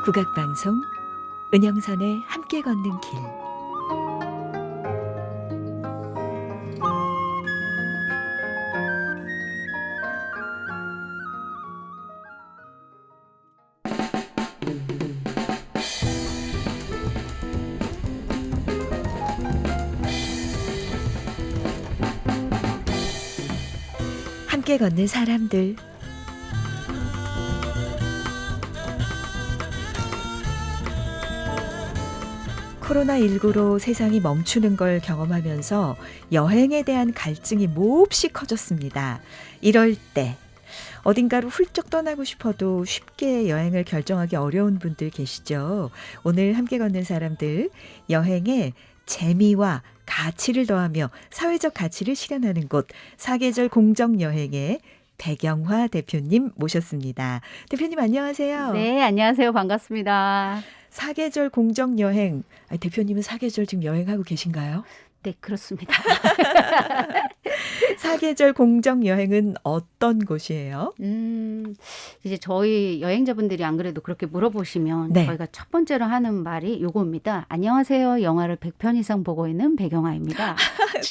국악방송 은영선의 함께 걷는 길. 함께 걷는 사람들. 코로나19로 세상이 멈추는 걸 경험하면서 여행에 대한 갈증이 몹시 커졌습니다. 이럴 때 어딘가로 훌쩍 떠나고 싶어도 쉽게 여행을 결정하기 어려운 분들 계시죠. 오늘 함께 걷는 사람들, 여행에 재미와 가치를 더하며 사회적 가치를 실현하는 곳, 사계절 공정여행의 배경화 대표님 모셨습니다. 대표님 안녕하세요. 네, 안녕하세요. 반갑습니다. 사계절 공정여행, 대표님은 사계절 지금 여행하고 계신가요? 네, 그렇습니다. 사계절 공정여행은 어떤 곳이에요? 이제 저희 여행자분들이 안 그래도 그렇게 물어보시면 네. 저희가 첫 번째로 하는 말이 요겁니다. 안녕하세요. 영화를 100편 이상 보고 있는 배경화입니다.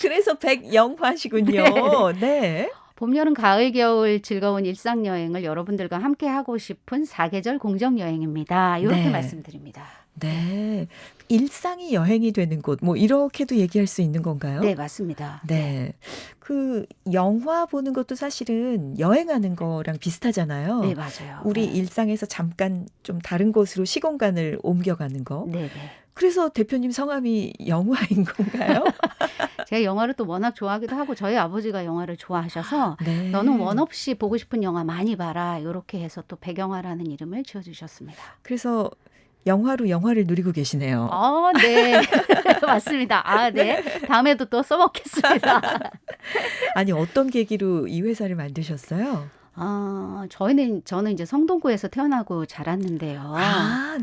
그래서 백영화시군요. 네. 봄, 여름, 가을, 겨울 즐거운 일상 여행을 여러분들과 함께 하고 싶은 사계절 공정여행입니다. 이렇게 네. 말씀드립니다. 네. 일상이 여행이 되는 곳, 뭐 이렇게도 얘기할 수 있는 건가요? 네, 맞습니다. 네. 그 영화 보는 것도 사실은 여행하는 거랑 비슷하잖아요. 네, 맞아요. 우리 네. 일상에서 잠깐 좀 다른 곳으로 시공간을 옮겨가는 거. 네, 네. 그래서 대표님 성함이 영화인 건가요? 제가 영화를 또 워낙 좋아하기도 하고 저희 아버지가 영화를 좋아하셔서 네. 너는 원 없이 보고 싶은 영화 많이 봐라. 이렇게 해서 또 배경화라는 이름을 지어주셨습니다. 그래서 영화로 영화를 누리고 계시네요. 네. 맞습니다. 네. 다음에도 또 써먹겠습니다. 아니 어떤 계기로 이 회사를 만드셨어요? 저는 이제 성동구에서 태어나고 자랐는데요.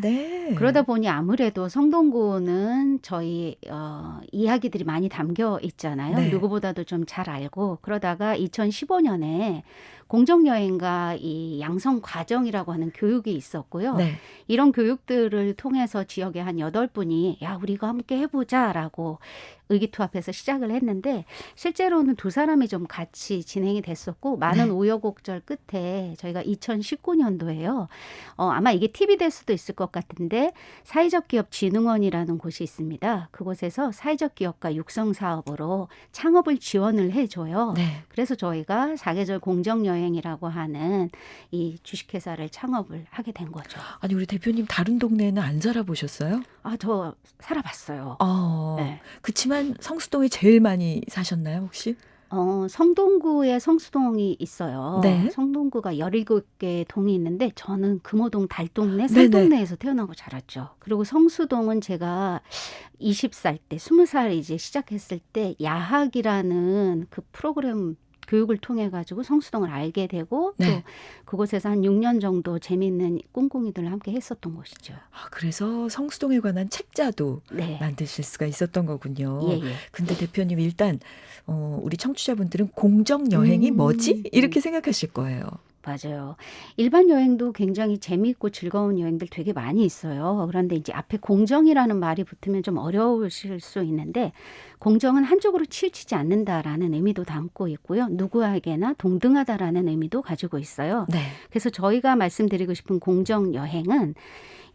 네. 그러다 보니 아무래도 성동구는 저희 이야기들이 많이 담겨 있잖아요. 네. 누구보다도 좀 잘 알고 그러다가 2015년에 공정여행과 이 양성 과정이라고 하는 교육이 있었고요. 네. 이런 교육들을 통해서 지역에 한 8분이 야 우리 이거 함께 해보자라고 의기투합해서 시작을 했는데 실제로는 두 사람이 좀 같이 진행이 됐었고 많은 네. 우여곡절 끝에 저희가 2019년도에요. 아마 이게 팁이 될 수도 있을 것 같은데 사회적 기업 진흥원이라는 곳이 있습니다. 그곳에서 사회적 기업가 육성 사업으로 창업을 지원을 해줘요. 네. 그래서 저희가 사계절 공정여행이라고 하는 이 주식회사를 창업을 하게 된 거죠. 아니 우리 대표님 다른 동네에는 안 살아보셨어요? 저 살아봤어요. 네. 그치만 성수동에 제일 많이 사셨나요 혹시? 성동구에 성수동이 있어요. 네. 성동구가 17개 동이 있는데 저는 금호동, 달동네, 네네. 살동네에서 태어나고 자랐죠. 그리고 성수동은 제가 20살 때, 20살 이제 시작했을 때 야학이라는 그 프로그램 교육을 통해 가지고 성수동을 알게 되고 네. 또 그곳에서 한 6년 정도 재미있는 꿍꿍이들을 함께 했었던 곳이죠. 그래서 성수동에 관한 책자도 네. 만드실 수가 있었던 거군요. 예. 근데 대표님 일단 우리 청취자분들은 공정여행이 뭐지? 이렇게 생각하실 거예요. 맞아요. 일반 여행도 굉장히 재미있고 즐거운 여행들 되게 많이 있어요. 그런데 이제 앞에 공정이라는 말이 붙으면 좀 어려우실 수 있는데 공정은 한쪽으로 치우치지 않는다라는 의미도 담고 있고요. 누구에게나 동등하다라는 의미도 가지고 있어요. 네. 그래서 저희가 말씀드리고 싶은 공정 여행은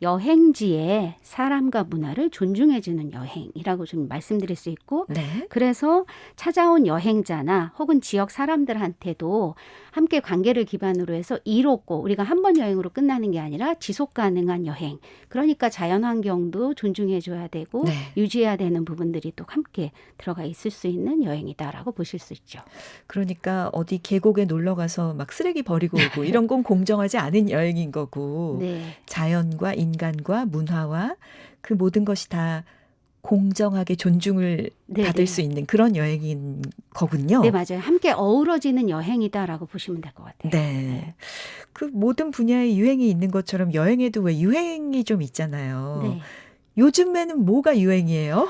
여행지의 사람과 문화를 존중해주는 여행이라고 좀 말씀드릴 수 있고 네. 그래서 찾아온 여행자나 혹은 지역 사람들한테도 함께 관계를 기반으로 해서 이롭고 우리가 한 번 여행으로 끝나는 게 아니라 지속 가능한 여행. 그러니까 자연환경도 존중해줘야 되고 네. 유지해야 되는 부분들이 또 함께 들어가 있을 수 있는 여행이다라고 보실 수 있죠. 그러니까 어디 계곡에 놀러 가서 막 쓰레기 버리고 오고 이런 건 공정하지 않은 여행인 거고 네. 자연과 인간과 문화와 그 모든 것이 다 공정하게 존중을 네, 받을 네. 수 있는 그런 여행인 거군요. 네, 맞아요. 함께 어우러지는 여행이다라고 보시면 될 것 같아요. 네. 그 모든 분야에 유행이 있는 것처럼 여행에도 왜 유행이 좀 있잖아요. 네. 요즘에는 뭐가 유행이에요?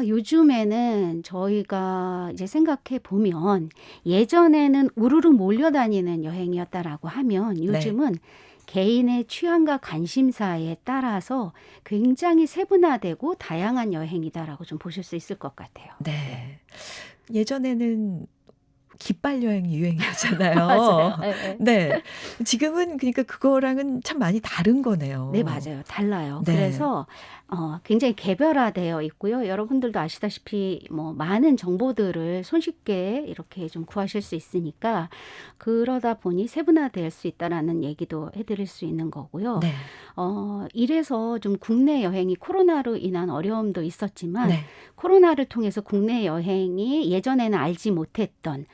요즘에는 저희가 이제 생각해 보면 예전에는 우르르 몰려다니는 여행이었다라고 하면 요즘은 개인의 취향과 관심사에 따라서 굉장히 세분화되고 다양한 여행이다라고 좀 보실 수 있을 것 같아요. 네. 예전에는 깃발 여행이 유행이었잖아요. 맞아요. 네. 네. 지금은 그러니까 그거랑은 참 많이 다른 거네요. 네, 맞아요. 달라요. 네. 그래서 굉장히 개별화되어 있고요. 여러분들도 아시다시피 뭐 많은 정보들을 손쉽게 이렇게 좀 구하실 수 있으니까 그러다 보니 세분화될 수 있다라는 얘기도 해드릴 수 있는 거고요. 네. 이래서 좀 국내 여행이 코로나로 인한 어려움도 있었지만 네. 코로나를 통해서 국내 여행이 예전에는 알지 못했던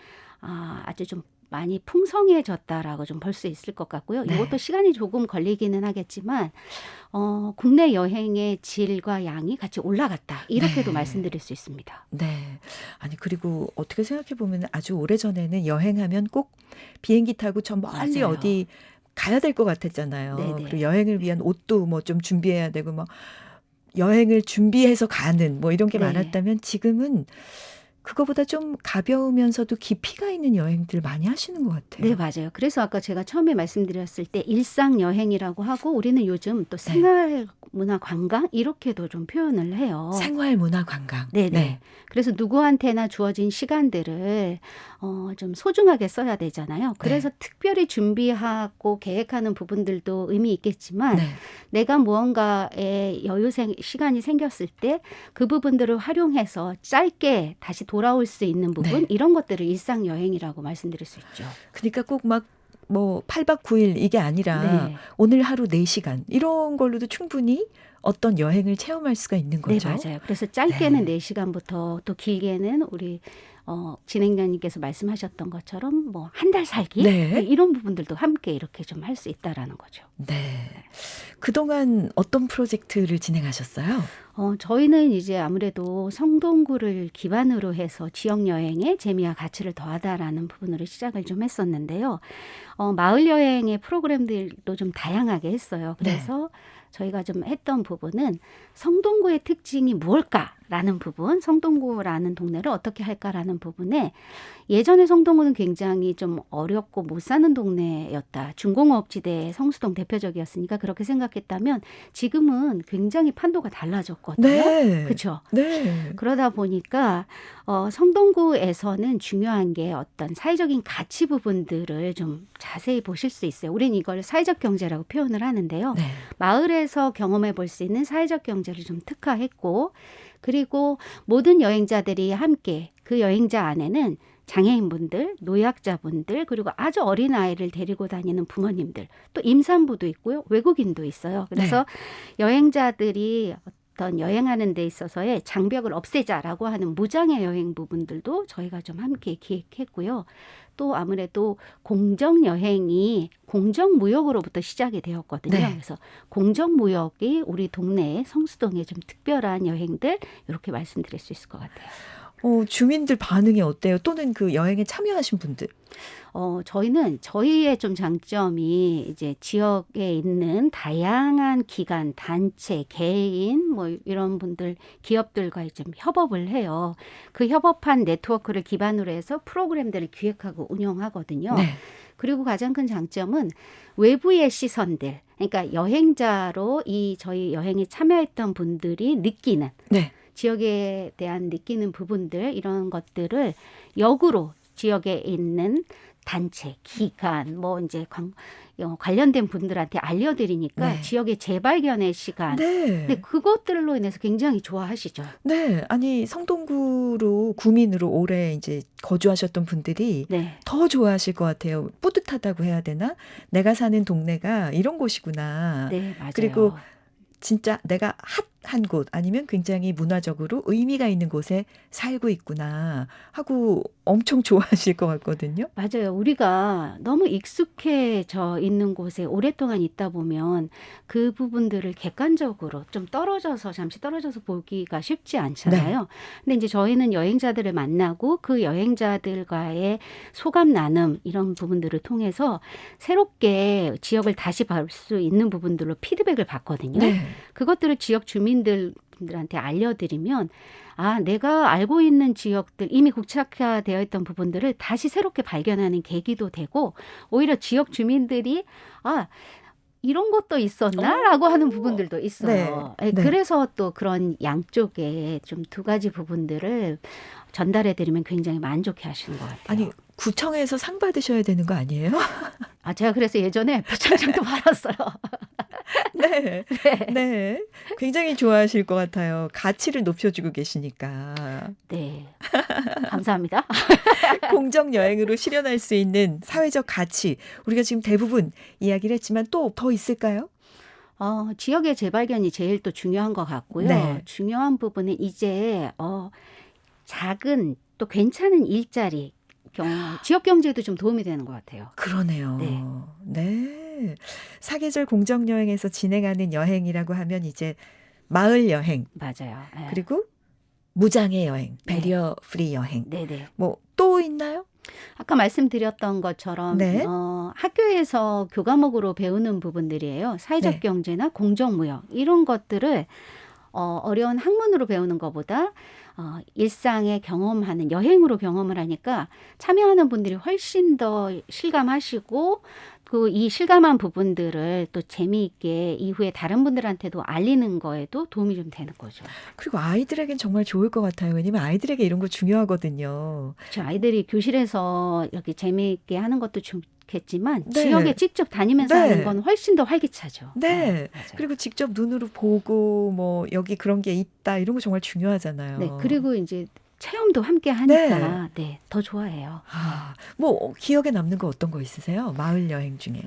아주 좀 많이 풍성해졌다라고 좀 볼 수 있을 것 같고요. 네. 이것도 시간이 조금 걸리기는 하겠지만 국내 여행의 질과 양이 같이 올라갔다. 이렇게도 네. 말씀드릴 수 있습니다. 네. 아니 그리고 어떻게 생각해 보면 아주 오래전에는 여행하면 꼭 비행기 타고 저 멀리 맞아요. 어디 가야 될 것 같았잖아요. 네네. 그리고 여행을 위한 옷도 뭐 좀 준비해야 되고 뭐 여행을 준비해서 가는 뭐 이런 게 네. 많았다면 지금은 그거보다 좀 가벼우면서도 깊이가 있는 여행들 많이 하시는 것 같아요. 네, 맞아요. 그래서 아까 제가 처음에 말씀드렸을 때 일상 여행이라고 하고 우리는 요즘 또 네. 생활 문화 관광 이렇게도 좀 표현을 해요. 생활 문화 관광. 네네. 네. 그래서 누구한테나 주어진 시간들을 좀 소중하게 써야 되잖아요. 그래서 특별히 준비하고 계획하는 부분들도 의미 있겠지만 네. 내가 무언가의 시간이 생겼을 때 그 부분들을 활용해서 짧게 다시 돌아올 수 있는 부분 네. 이런 것들을 일상 여행이라고 말씀드릴 수 있죠. 그러니까 꼭 막 뭐 8박 9일 이게 아니라 네. 오늘 하루 4시간 이런 걸로도 충분히 어떤 여행을 체험할 수가 있는 네, 거죠. 맞아요. 그래서 짧게는 네. 4시간부터 또 길게는 우리 진행자님께서 말씀하셨던 것처럼 뭐 한 달 살기 네. 이런 부분들도 함께 이렇게 좀 할 수 있다라는 거죠. 네. 그동안 어떤 프로젝트를 진행하셨어요? 저희는 이제 아무래도 성동구를 기반으로 해서 지역 여행에 재미와 가치를 더하다라는 부분으로 시작을 좀 했었는데요. 마을 여행의 프로그램들도 좀 다양하게 했어요. 그래서 저희가 좀 했던 부분은 성동구의 특징이 무엇일까라는 부분, 성동구라는 동네를 어떻게 할까라는 부분에 예전에 성동구는 굉장히 좀 어렵고 못 사는 동네였다. 중공업지대 성수동 대표적이었으니까 그렇게 생각했다면 지금은 굉장히 판도가 달라졌거든요. 네. 그렇죠. 네. 그러다 보니까 성동구에서는 중요한 게 어떤 사회적인 가치 부분들을 좀 자세히 보실 수 있어요. 우린 이걸 사회적 경제라고 표현을 하는데요. 네. 마을에서 경험해 볼 수 있는 사회적 경제를 좀 특화했고 그리고 모든 여행자들이 함께 그 여행자 안에는 장애인분들, 노약자분들 그리고 아주 어린 아이를 데리고 다니는 부모님들 또 임산부도 있고요. 외국인도 있어요. 그래서 여행자들이 어떤 여행하는 데 있어서의 장벽을 없애자라고 하는 무장애 여행 부분들도 저희가 좀 함께 기획했고요. 또 아무래도 공정여행이 공정무역으로부터 시작이 되었거든요. 네. 그래서 공정무역이 우리 동네에 성수동에 좀 특별한 여행들 이렇게 말씀드릴 수 있을 것 같아요. 주민들 반응이 어때요? 또는 그 여행에 참여하신 분들. 저희는 저희의 좀 장점이 이제 지역에 있는 다양한 기관, 단체, 개인 뭐 이런 분들, 기업들과 좀 협업을 해요. 그 협업한 네트워크를 기반으로 해서 프로그램들을 기획하고 운영하거든요. 네. 그리고 가장 큰 장점은 외부의 시선들, 그러니까 여행자로 저희 여행에 참여했던 분들이 느끼는 네. 지역에 대한 느끼는 부분들 이런 것들을 역으로 지역에 있는 단체, 기관, 뭐 이제 관련된 분들한테 알려드리니까 네. 지역의 재발견의 시간. 네. 근데 그것들로 인해서 굉장히 좋아하시죠. 네. 아니 성동구로 구민으로 오래 이제 거주하셨던 분들이 네. 더 좋아하실 것 같아요. 뿌듯하다고 해야 되나? 내가 사는 동네가 이런 곳이구나. 네, 맞아요. 그리고 진짜 내가 핫한 곳 아니면 굉장히 문화적으로 의미가 있는 곳에 살고 있구나 하고 엄청 좋아하실 것 같거든요. 맞아요. 우리가 너무 익숙해져 있는 곳에 오랫동안 있다 보면 그 부분들을 객관적으로 좀 잠시 떨어져서 보기가 쉽지 않잖아요. 근데 이제 저희는 여행자들을 만나고 그 여행자들과의 소감 나눔 이런 부분들을 통해서 새롭게 지역을 다시 볼 수 있는 부분들로 피드백을 받거든요. 네. 그것들을 지역 주민들한테 알려드리면 내가 알고 있는 지역들 이미 국착화되어 있던 부분들을 다시 새롭게 발견하는 계기도 되고 오히려 지역 주민들이 이런 것도 있었나라고 하는 부분들도 있어요. 네. 예, 네. 그래서 또 그런 양쪽에 좀 두 가지 부분들을 전달해 드리면 굉장히 만족해 하시는 것 같아요. 아니, 구청에서 상 받으셔야 되는 거 아니에요? 제가 그래서 예전에 표창장도 받았어요. 네. 네. 네. 굉장히 좋아하실 것 같아요. 가치를 높여주고 계시니까. 네. 감사합니다. 공정 여행으로 실현할 수 있는 사회적 가치. 우리가 지금 대부분 이야기를 했지만 또 더 있을까요? 지역의 재발견이 제일 또 중요한 것 같고요. 네. 중요한 부분은 이제 작은 또 괜찮은 일자리, 지역 경제에도 좀 도움이 되는 것 같아요. 그러네요. 네. 네. 사계절 공정 여행에서 진행하는 여행이라고 하면 이제 마을 여행, 맞아요. 네. 그리고 무장의 여행, 네. 배리어 프리 여행. 네네. 뭐 또 있나요? 아까 말씀드렸던 것처럼 네. 학교에서 교과목으로 배우는 부분들이에요. 사회적 네. 경제나 공정무역 이런 것들을 어려운 학문으로 배우는 것보다 일상에 경험하는 여행으로 경험을 하니까 참여하는 분들이 훨씬 더 실감하시고 그 이 실감한 부분들을 또 재미있게 이후에 다른 분들한테도 알리는 거에도 도움이 좀 되는 거죠. 그리고 아이들에겐 정말 좋을 것 같아요. 왜냐면 아이들에게 이런 거 중요하거든요. 그렇죠. 아이들이 교실에서 이렇게 재미있게 하는 것도 좋겠지만 네. 지역에 직접 다니면서 네. 하는 건 훨씬 더 활기차죠. 네. 맞아요. 그리고 직접 눈으로 보고 뭐 여기 그런 게 있다 이런 거 정말 중요하잖아요. 네, 그리고 이제 체험도 함께 하니까 더 좋아해요. 뭐 기억에 남는 거 어떤 거 있으세요? 마을 여행 중에.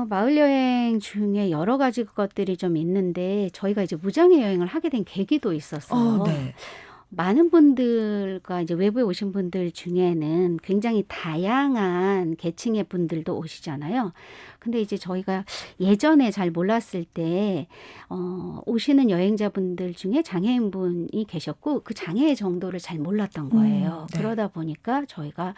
마을 여행 중에 여러 가지 것들이 좀 있는데 저희가 이제 무장의 여행을 하게 된 계기도 있었어요. 네. 많은 분들과 이제 외부에 오신 분들 중에는 굉장히 다양한 계층의 분들도 오시잖아요. 근데 이제 저희가 예전에 잘 몰랐을 때 오시는 여행자분들 중에 장애인분이 계셨고 그 장애의 정도를 잘 몰랐던 거예요. 네. 그러다 보니까 저희가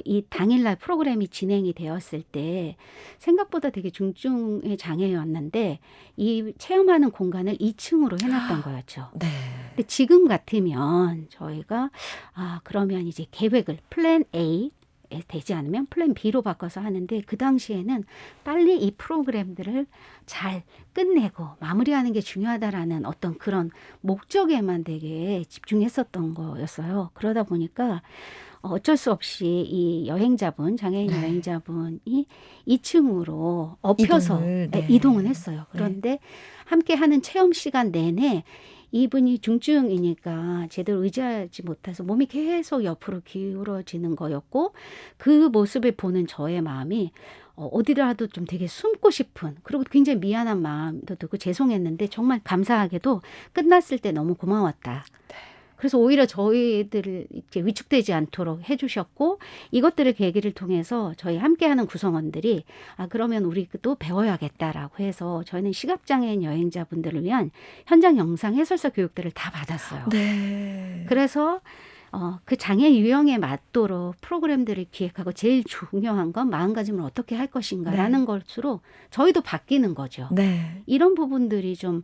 이 당일날 프로그램이 진행이 되었을 때 생각보다 되게 중증의 장애였는데 이 체험하는 공간을 2층으로 해놨던 거였죠. 네. 근데 지금 같으면 저희가 그러면 이제 계획을 플랜 A 되지 않으면 플랜 B로 바꿔서 하는데 그 당시에는 빨리 이 프로그램들을 잘 끝내고 마무리하는 게 중요하다라는 어떤 그런 목적에만 되게 집중했었던 거였어요. 그러다 보니까 어쩔 수 없이 이 여행자분, 장애인 네. 여행자분이 2층으로 엎혀서 이동은 했어요. 그런데 함께 하는 체험 시간 내내 이분이 중증이니까 제대로 의지하지 못해서 몸이 계속 옆으로 기울어지는 거였고 그 모습을 보는 저의 마음이 어디라도 좀 되게 숨고 싶은 그리고 굉장히 미안한 마음도 들고 죄송했는데 정말 감사하게도 끝났을 때 너무 고마웠다. 그래서 오히려 저희들을 이제 위축되지 않도록 해주셨고 이것들을 계기를 통해서 저희 함께하는 구성원들이 그러면 우리도 배워야겠다라고 해서 저희는 시각장애인 여행자분들을 위한 현장 영상 해설사 교육들을 다 받았어요. 네. 그래서 그 장애 유형에 맞도록 프로그램들을 기획하고 제일 중요한 건 마음가짐을 어떻게 할 것인가라는 것으로 저희도 바뀌는 거죠. 네. 이런 부분들이 좀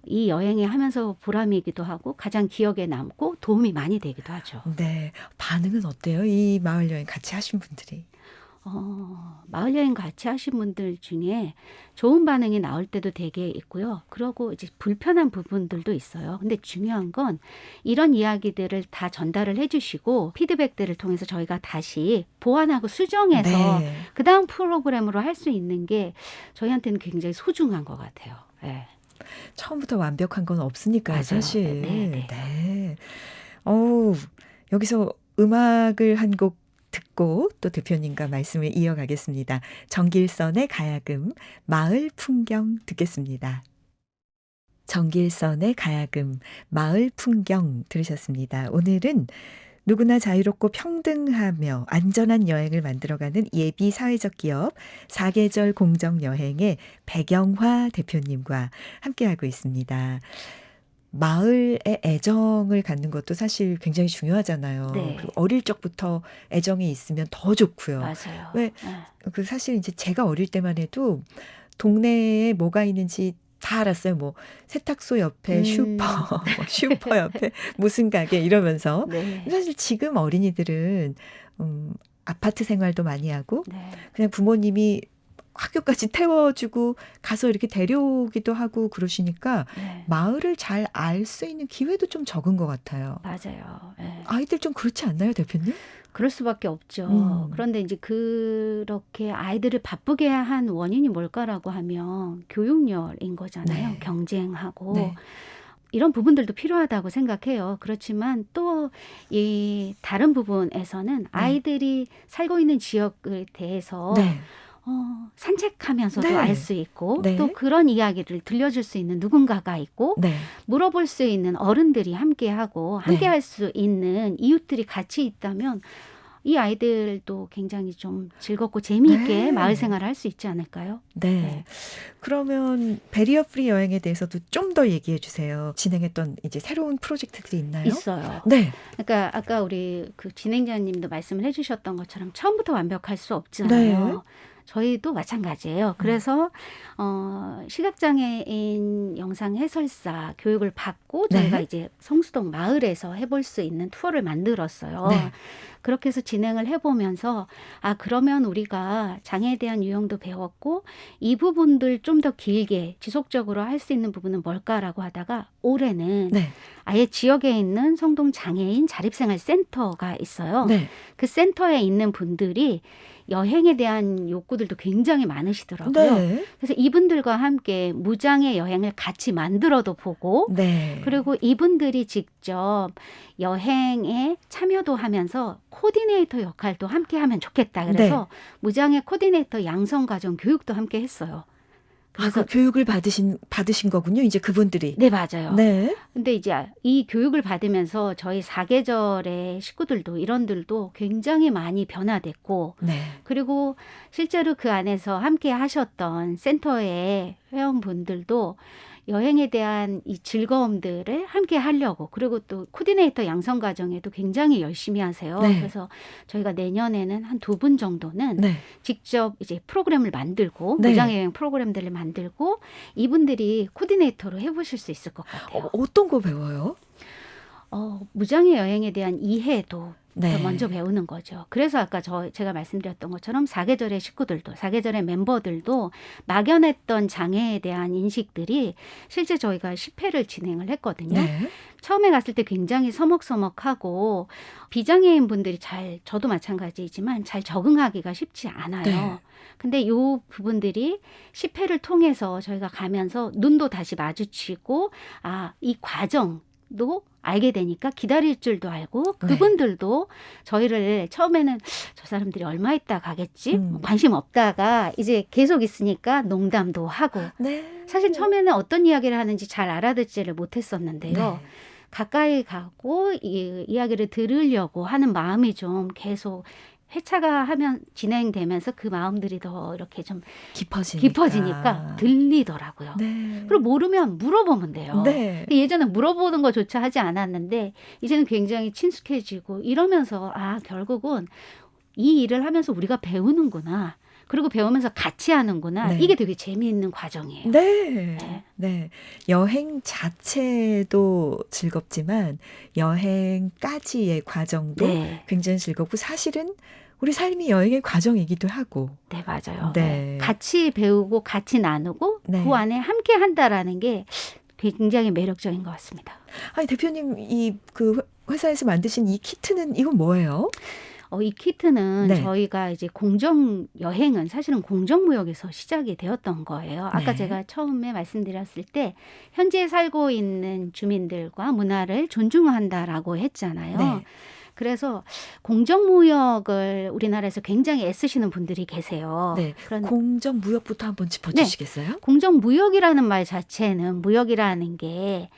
이 여행에 하면서 보람이기도 하고 가장 기억에 남고 도움이 많이 되기도 하죠. 네. 반응은 어때요? 이 마을 여행 같이 하신 분들이. 마을 여행 같이 하신 분들 중에 좋은 반응이 나올 때도 되게 있고요. 그러고 이제 불편한 부분들도 있어요. 근데 중요한 건 이런 이야기들을 다 전달을 해주시고 피드백들을 통해서 저희가 다시 보완하고 수정해서 네. 그 다음 프로그램으로 할 수 있는 게 저희한테는 굉장히 소중한 것 같아요. 네. 처음부터 완벽한 건 없으니까요, 맞아요. 사실. 네. 네. 여기서 음악을 한 곡 듣고 또 대표님과 말씀을 이어가겠습니다. 정길선의 가야금, 마을 풍경 듣겠습니다. 정길선의 가야금, 마을 풍경 들으셨습니다. 오늘은 누구나 자유롭고 평등하며 안전한 여행을 만들어가는 예비 사회적 기업 사계절 공정 여행의 백영화 대표님과 함께하고 있습니다. 마을에 애정을 갖는 것도 사실 굉장히 중요하잖아요. 네. 그리고 어릴 적부터 애정이 있으면 더 좋고요. 맞아요. 왜 그 사실 이제 제가 어릴 때만 해도 동네에 뭐가 있는지 다 알았어요. 뭐 세탁소 옆에 슈퍼, 슈퍼 옆에 무슨 가게 이러면서. 네. 사실 지금 어린이들은 아파트 생활도 많이 하고 네. 그냥 부모님이 학교까지 태워주고 가서 이렇게 데려오기도 하고 그러시니까 네. 마을을 잘 알 수 있는 기회도 좀 적은 것 같아요. 맞아요. 예. 아이들 좀 그렇지 않나요, 대표님? 그럴 수밖에 없죠. 음. 그런데 이제 그렇게 아이들을 바쁘게 한 원인이 뭘까라고 하면 교육열인 거잖아요. 네. 경쟁하고 네. 이런 부분들도 필요하다고 생각해요. 그렇지만 또 이 다른 부분에서는 아이들이 살고 있는 지역에 대해서 네. 산책하면서도 네. 알 수 있고 네. 또 그런 이야기를 들려줄 수 있는 누군가가 있고 네. 물어볼 수 있는 어른들이 함께하고 함께 네. 할 수 있는 이웃들이 같이 있다면 이 아이들도 굉장히 좀 즐겁고 재미있게 네. 마을 생활을 할 수 있지 않을까요? 네. 네. 그러면 베리어 프리 여행에 대해서도 좀 더 얘기해 주세요. 진행했던 이제 새로운 프로젝트들이 있나요? 있어요. 네. 그러니까 아까 우리 그 진행자님도 말씀을 해주셨던 것처럼 처음부터 완벽할 수 없잖아요. 네. 저희도 마찬가지예요. 그래서 시각장애인 영상 해설사 교육을 받고 저희가 네. 이제 성수동 마을에서 해볼 수 있는 투어를 만들었어요. 네. 그렇게 해서 진행을 해보면서 그러면 우리가 장애에 대한 유형도 배웠고 이 부분들 좀 더 길게 지속적으로 할 수 있는 부분은 뭘까라고 하다가 올해는 네. 아예 지역에 있는 성동 장애인 자립생활센터가 있어요. 네. 그 센터에 있는 분들이 여행에 대한 욕구들도 굉장히 많으시더라고요. 네. 그래서 이분들과 함께 무장애 여행을 같이 만들어도 보고 네. 그리고 이분들이 직접 여행에 참여도 하면서 코디네이터 역할도 함께 하면 좋겠다. 그래서 무장애 코디네이터 양성 과정 교육도 함께 했어요. 그 교육을 받으신 거군요. 이제 그분들이. 네, 맞아요. 네. 근데 이제 이 교육을 받으면서 저희 사계절의 식구들도 이런들도 굉장히 많이 변화됐고 네. 그리고 실제로 그 안에서 함께 하셨던 센터의 회원분들도 여행에 대한 이 즐거움들을 함께 하려고 그리고 또 코디네이터 양성 과정에도 굉장히 열심히 하세요. 네. 그래서 저희가 내년에는 한 2분 정도는 네. 직접 이제 프로그램을 만들고 네. 무장애 여행 프로그램들을 만들고 이분들이 코디네이터로 해보실 수 있을 것 같아요. 어떤 거 배워요? 무장애 여행에 대한 이해도 네. 먼저 배우는 거죠. 그래서 아까 제가 말씀드렸던 것처럼 사계절의 식구들도 사계절의 멤버들도 막연했던 장애에 대한 인식들이 실제 저희가 10회를 진행을 했거든요. 네. 처음에 갔을 때 굉장히 서먹서먹하고 비장애인 분들이 저도 마찬가지이지만 잘 적응하기가 쉽지 않아요. 네. 근데 요 부분들이 10회를 통해서 저희가 가면서 눈도 다시 마주치고 이 과정도 알게 되니까 기다릴 줄도 알고 그분들도 저희를 처음에는 저 사람들이 얼마 있다 가겠지? 관심 없다가 이제 계속 있으니까 농담도 하고 네. 사실 처음에는 어떤 이야기를 하는지 잘 알아듣지를 못했었는데요. 네. 가까이 가고 이 이야기를 들으려고 하는 마음이 좀 계속 회차가 진행되면서 그 마음들이 더 이렇게 좀 깊어지니까 들리더라고요. 네. 그리고 모르면 물어보면 돼요. 네. 예전에 물어보는 것조차 하지 않았는데 이제는 굉장히 친숙해지고 이러면서 결국은 이 일을 하면서 우리가 배우는구나. 그리고 배우면서 같이 하는구나. 네. 이게 되게 재미있는 과정이에요. 네. 네. 네. 여행 자체도 즐겁지만 여행까지의 과정도 네. 굉장히 즐겁고 사실은 우리 삶이 여행의 과정이기도 하고. 네, 맞아요. 네. 같이 배우고 같이 나누고 네. 그 안에 함께 한다라는 게 굉장히 매력적인 것 같습니다. 아니 대표님 그 회사에서 만드신 이 키트는 이건 뭐예요? 이 키트는 네. 저희가 이제 여행은 사실은 공정무역에서 시작이 되었던 거예요. 아까 네. 제가 처음에 말씀드렸을 때 현재 살고 있는 주민들과 문화를 존중한다라고 했잖아요. 네. 그래서 공정무역을 우리나라에서 굉장히 애쓰시는 분들이 계세요. 네. 그런 공정무역부터 한번 짚어주시겠어요? 공정무역이라는 말 자체는 무역이라는 게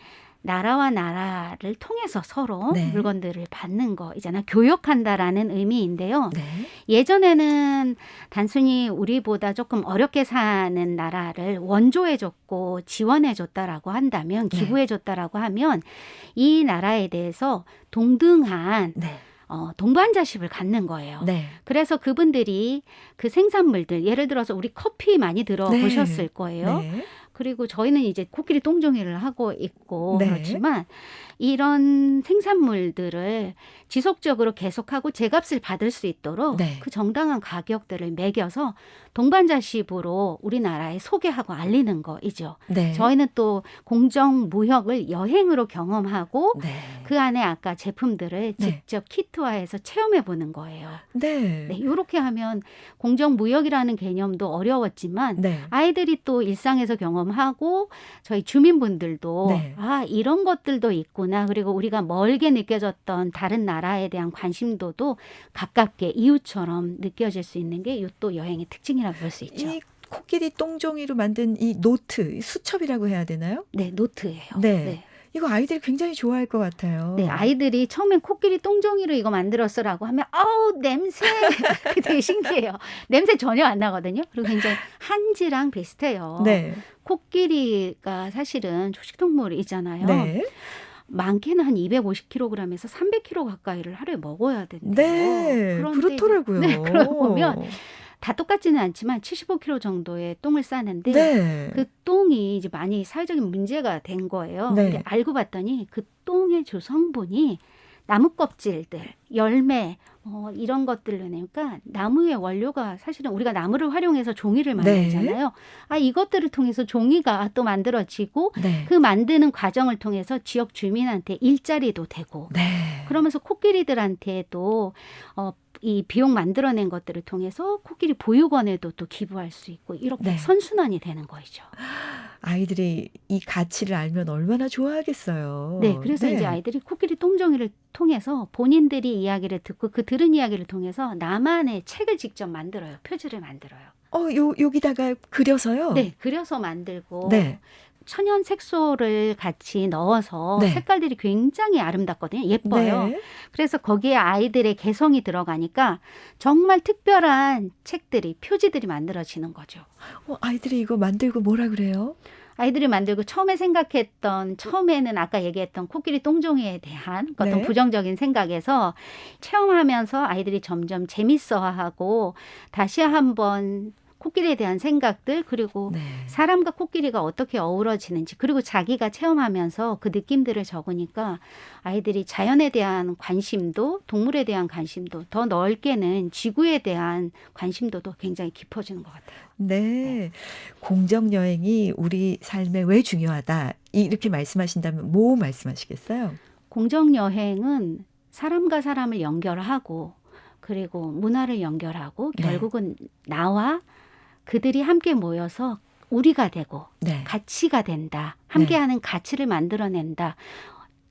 나라와 나라를 통해서 서로 네. 물건들을 받는 거이잖아요. 교역한다라는 의미인데요. 네. 예전에는 단순히 우리보다 조금 어렵게 사는 나라를 원조해줬고 지원해줬다라고 한다면 네. 기부해줬다라고 하면 이 나라에 대해서 동등한 네. 동반자십을 갖는 거예요. 네. 그래서 그분들이 그 생산물들 예를 들어서 우리 커피 많이 들어보셨을 거예요. 네. 그리고 저희는 이제 코끼리 똥종이를 하고 있고 네. 그렇지만 이런 생산물들을 지속적으로 계속하고 제값을 받을 수 있도록 네. 그 정당한 가격들을 매겨서 동반자식으로 우리나라에 소개하고 알리는 거이죠. 네. 저희는 또 공정무역을 여행으로 경험하고 네. 그 안에 아까 제품들을 네. 직접 키트화해서 체험해 보는 거예요. 네. 네, 이렇게 하면 공정무역이라는 개념도 어려웠지만 네. 아이들이 또 일상에서 경험하고 저희 주민분들도 네. 아, 이런 것들도 있구나. 그리고 우리가 멀게 느껴졌던 다른 나라에 대한 관심도도 가깝게 이웃처럼 느껴질 수 있는 게 또 여행의 특징이라고 볼 수 있죠. 이 코끼리 똥종이로 만든 이 노트, 수첩이라고 해야 되나요? 네, 노트예요. 네. 네. 이거 아이들이 굉장히 좋아할 것 같아요. 네, 아이들이 처음엔 코끼리 똥종이로 이거 만들었어라고 하면 아우 냄새 되게 신기해요. 냄새 전혀 안 나거든요. 그리고 굉장히 한지랑 비슷해요. 네. 코끼리가 사실은 초식동물이잖아요. 네. 많게는 한 250kg에서 300kg 가까이를 하루에 먹어야 된대요. 네. 그런데 그렇더라고요. 네, 그러고 보면 다 똑같지는 않지만 75kg 정도의 똥을 싸는데 네. 그 똥이 이제 많이 사회적인 문제가 된 거예요. 네. 근데 알고 봤더니 그 똥의 주성분이 나무 껍질들, 열매 이런 것들로 내니까 나무의 원료가 사실은 우리가 나무를 활용해서 종이를 만들잖아요. 아, 이것들을 통해서 종이가 또 만들어지고 네. 그 만드는 과정을 통해서 지역 주민한테 일자리도 되고 네. 그러면서 코끼리들한테도 이 비용 만들어낸 것들을 통해서 코끼리 보육원에도 또 기부할 수 있고 이렇게 네. 선순환이 되는 거죠. 아이들이 이 가치를 알면 얼마나 좋아하겠어요. 네, 그래서 네. 이제 아이들이 코끼리 똥종이를 통해서 본인들이 이야기를 듣고 그 들은 이야기를 통해서 나만의 책을 직접 만들어요. 표지를 만들어요. 여기다가 그려서요? 네, 그려서 만들고 네. 천연 색소를 같이 넣어서 네. 색깔들이 굉장히 아름답거든요. 예뻐요. 네. 그래서 거기에 아이들의 개성이 들어가니까 정말 특별한 책들이, 표지들이 만들어지는 거죠. 아이들이 이거 만들고 뭐라 그래요? 아이들이 만들고 처음에는 아까 얘기했던 코끼리 똥종이에 대한 어떤 네. 부정적인 생각에서 체험하면서 아이들이 점점 재밌어하고 다시 한번 코끼리에 대한 생각들 그리고 네. 사람과 코끼리가 어떻게 어우러지는지 그리고 자기가 체험하면서 그 느낌들을 적으니까 아이들이 자연에 대한 관심도 동물에 대한 관심도 더 넓게는 지구에 대한 관심도도 굉장히 깊어지는 것 같아요. 네. 공정 여행이 우리 삶에 왜 중요하다. 이렇게 말씀하신다면 뭐 말씀하시겠어요? 공정 여행은 사람과 사람을 연결하고 그리고 문화를 연결하고 네. 결국은 나와 그들이 함께 모여서 우리가 되고 네. 가치가 된다. 함께하는 가치를 만들어낸다.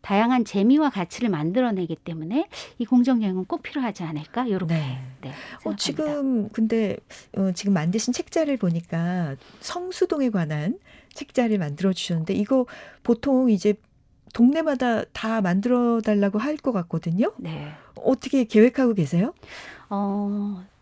다양한 재미와 가치를 만들어내기 때문에 이 공정여행은 꼭 필요하지 않을까? 이렇게 네. 생각합니다. 지금 근데 지금 만드신 책자를 보니까 성수동에 관한 책자를 만들어 주셨는데 이거 보통 이제 동네마다 다 만들어 달라고 할 것 같거든요. 네. 어떻게 계획하고 계세요?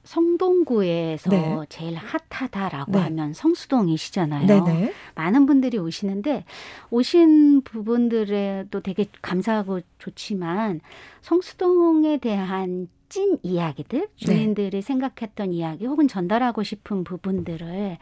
성동구에서 네. 제일 핫하다라고 네. 하면 성수동이시잖아요. 네네. 많은 분들이 오시는데 오신 부분들에도 되게 감사하고 좋지만 성수동에 대한 찐 이야기들, 주민들이 생각했던 이야기 혹은 전달하고 싶은 부분들을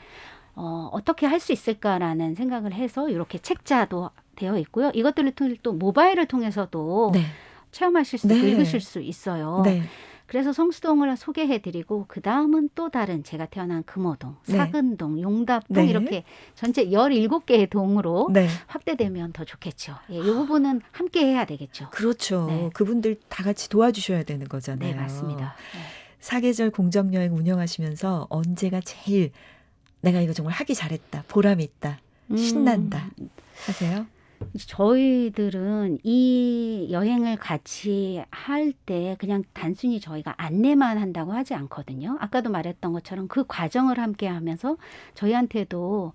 어떻게 할 수 있을까라는 생각을 해서 이렇게 책자도 되어 있고요. 이것들을 통해 또 모바일을 통해서도 네. 체험하실 수 있고 네. 읽으실 수 있어요. 네. 그래서 성수동을 소개해드리고 그 다음은 또 다른 제가 태어난 금호동, 네. 사근동, 용답동 네. 이렇게 전체 17개의 동으로 네. 확대되면 더 좋겠죠. 이 부분은 함께 해야 되겠죠. 그렇죠. 네. 그분들 다 같이 도와주셔야 되는 거잖아요. 네, 맞습니다. 네. 사계절 공정여행 운영하시면서 언제가 제일 내가 이거 정말 하기 잘했다, 보람 있다, 신난다 하세요? 저희들은 이 여행을 같이 할 때 그냥 단순히 저희가 안내만 한다고 하지 않거든요. 아까도 말했던 것처럼 그 과정을 함께 하면서 저희한테도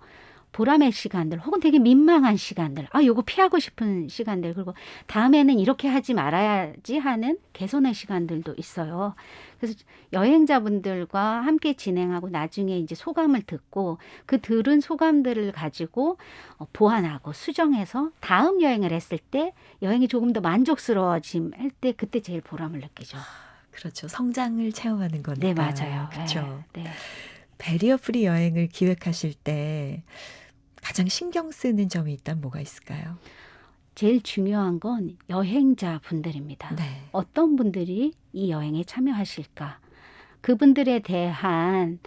보람의 시간들 혹은 되게 민망한 시간들, 요거 피하고 싶은 시간들, 그리고 다음에는 이렇게 하지 말아야지 하는 개선의 시간들도 있어요. 그래서 여행자분들과 함께 진행하고 나중에 이제 소감을 듣고 그 들은 소감들을 가지고 보완하고 수정해서 다음 여행을 했을 때 여행이 조금 더 만족스러워짐 할 때 그때 제일 보람을 느끼죠. 그렇죠. 성장을 체험하는 거니까. 네, 맞아요. 그렇죠. 네. 배리어 프리 여행을 기획하실 때 가장 신경 쓰는 점이 있다면 뭐가 있을까요? 제일 중요한 건 여행자 분들입니다. 네. 어떤 분들이 이 여행에 참여하실까? 그분들에 대한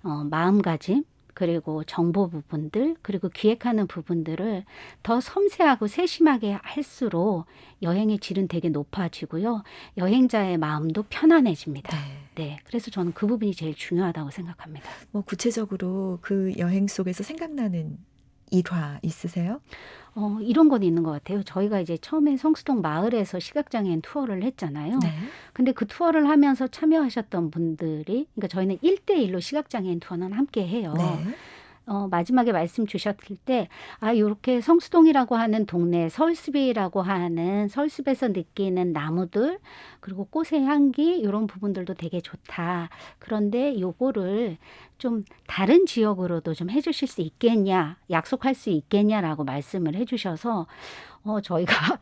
마음가짐, 그리고 정보 부분들, 그리고 기획하는 부분들을 더 섬세하고 세심하게 할수록 여행의 질은 되게 높아지고요. 여행자의 마음도 편안해집니다. 네. 네, 그래서 저는 그 부분이 제일 중요하다고 생각합니다. 뭐 구체적으로 그 여행 속에서 생각나는 일화 있으세요? 이런 건 있는 것 같아요. 저희가 이제 처음에 성수동 마을에서 시각장애인 투어를 했잖아요. 네. 근데 그 투어를 하면서 참여하셨던 분들이, 그러니까 저희는 1대1로 시각장애인 투어는 함께 해요. 네. 마지막에 말씀 주셨을 때, 요렇게 성수동이라고 하는 동네, 서울숲이라고 하는 서울숲에서 느끼는 나무들, 그리고 꽃의 향기, 이런 부분들도 되게 좋다. 그런데 요거를 좀 다른 지역으로도 좀 해주실 수 있겠냐, 약속할 수 있겠냐라고 말씀을 해주셔서, 저희가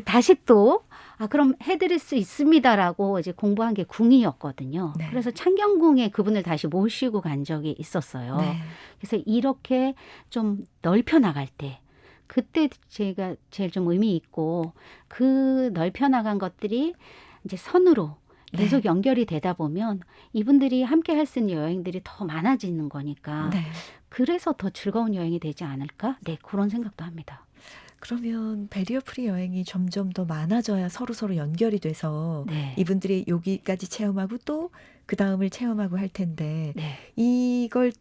다시 또, 그럼 해드릴 수 있습니다라고 이제 공부한 게 궁이었거든요. 네. 그래서 창경궁에 그분을 다시 모시고 간 적이 있었어요. 네. 그래서 이렇게 좀 넓혀 나갈 때, 그때 제가 제일 좀 의미 있고, 그 넓혀 나간 것들이 이제 선으로 계속 네. 연결이 되다 보면 이분들이 함께 할 수 있는 여행들이 더 많아지는 거니까, 네. 그래서 더 즐거운 여행이 되지 않을까? 네, 그런 생각도 합니다. 그러면 배리어 프리 여행이 점점 더 많아져야 서로 연결이 돼서 네. 이분들이 여기까지 체험하고 또 그 다음을 체험하고 할 텐데 네. 이걸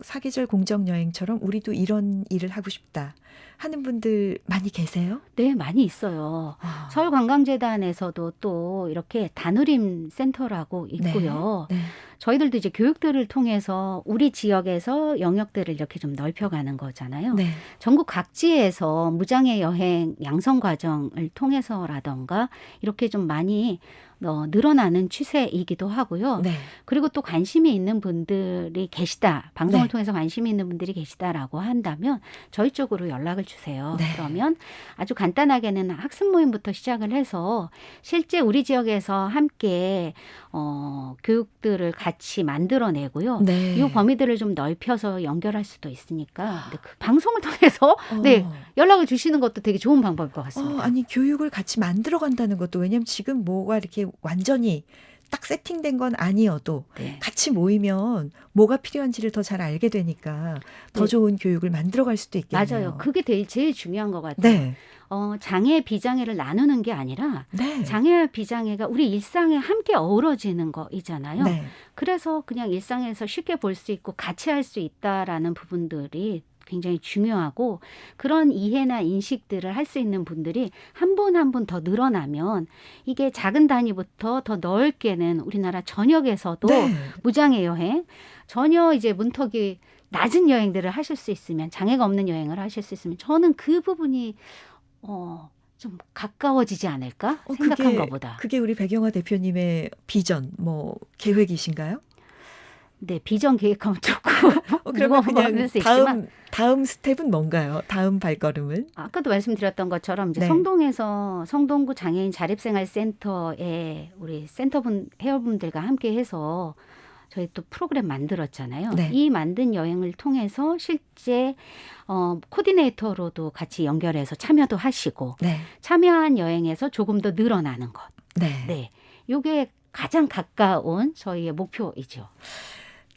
사계절 공정 여행처럼 우리도 이런 일을 하고 싶다 하는 분들 많이 계세요? 네, 많이 있어요. 서울관광재단에서도 또 이렇게 다누림 센터라고 있고요. 네. 저희들도 이제 교육들을 통해서 우리 지역에서 영역들을 이렇게 좀 넓혀가는 거잖아요. 네. 전국 각지에서 무장애 여행 양성 과정을 통해서라던가 이렇게 좀 많이 늘어나는 추세이기도 하고요. 네. 그리고 또 관심이 있는 분들이 계시다. 방송을 네. 통해서 관심이 있는 분들이 계시다라고 한다면 저희 쪽으로 연락을 주세요. 네. 그러면 아주 간단하게는 학습 모임부터 시작을 해서 실제 우리 지역에서 함께 교육들을 같이 만들어내고요. 네. 이 범위들을 좀 넓혀서 연결할 수도 있으니까 근데 그 방송을 통해서 네, 어. 연락을 주시는 것도 되게 좋은 방법일 것 같습니다. 아니 교육을 같이 만들어 간다는 것도 왜냐면 지금 뭐가 이렇게 완전히 딱 세팅된 건 아니어도 네. 같이 모이면 뭐가 필요한지를 더 잘 알게 되니까 더 네. 좋은 교육을 만들어갈 수도 있겠네요. 맞아요. 그게 제일 중요한 것 같아요. 네. 장애, 비장애를 나누는 게 아니라 네. 장애와 비장애가 우리 일상에 함께 어우러지는 거이잖아요. 네. 그래서 그냥 일상에서 쉽게 볼 수 있고 같이 할 수 있다라는 부분들이 굉장히 중요하고 그런 이해나 인식들을 할 수 있는 분들이 한 분 한 분 더 늘어나면 이게 작은 단위부터 더 넓게는 우리나라 전역에서도 네. 무장애 여행, 전혀 이제 문턱이 낮은 여행들을 하실 수 있으면 장애가 없는 여행을 하실 수 있으면 저는 그 부분이 좀 가까워지지 않을까 생각한 것보다. 그게 우리 백영화 대표님의 비전, 뭐 계획이신가요? 네, 비전 계획하면 조금 그러면 그냥 무거울 수 있지만 다음 스텝은 뭔가요? 다음 발걸음은? 아까도 말씀드렸던 것처럼 이제 네. 성동에서 성동구 장애인 자립생활센터에 우리 센터분 회원분들과 함께해서 저희 또 프로그램 만들었잖아요. 네. 이 만든 여행을 통해서 실제 코디네이터로도 같이 연결해서 참여도 하시고 네. 참여한 여행에서 조금 더 늘어나는 것. 네. 네, 이게 가장 가까운 저희의 목표이죠.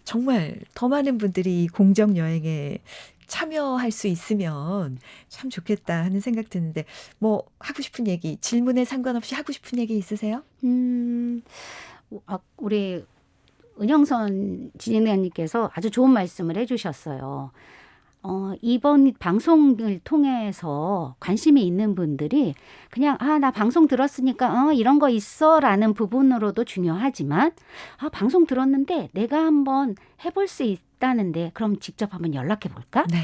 정말 더 많은 분들이 이 공정 여행에 참여할 수 있으면 참 좋겠다 하는 생각 드는데 뭐 하고 싶은 얘기, 질문에 상관없이 하고 싶은 얘기 있으세요? 우리 은영선 진행자님께서 아주 좋은 말씀을 해주셨어요. 이번 방송을 통해서 관심이 있는 분들이 그냥 나 방송 들었으니까 이런 거 있어라는 부분으로도 중요하지만 방송 들었는데 내가 한번 해볼 수 있다는데 그럼 직접 한번 연락해 볼까? 네.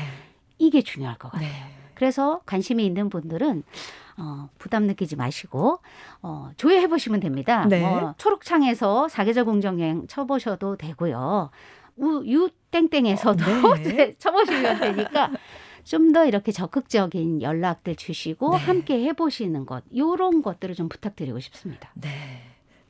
이게 중요할 것 같아요. 네. 그래서 관심이 있는 분들은 부담 느끼지 마시고 조회해 보시면 됩니다. 네. 초록창에서 사계절 공정여행 쳐보셔도 되고요. 유땡땡에서도 네. 쳐보시면 되니까 좀 더 이렇게 적극적인 연락들 주시고 네. 함께 해보시는 것 이런 것들을 좀 부탁드리고 싶습니다. 네.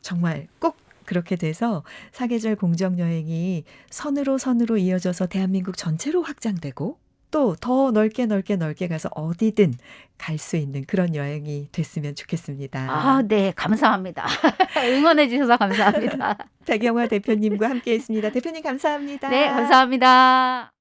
정말 꼭 그렇게 돼서 사계절 공정 여행이 선으로 이어져서 대한민국 전체로 확장되고 또 더 넓게 가서 어디든 갈 수 있는 그런 여행이 됐으면 좋겠습니다. 아, 네, 감사합니다. 응원해 주셔서 감사합니다. 백영화 대표님과 함께했습니다. 대표님 감사합니다. 네, 감사합니다.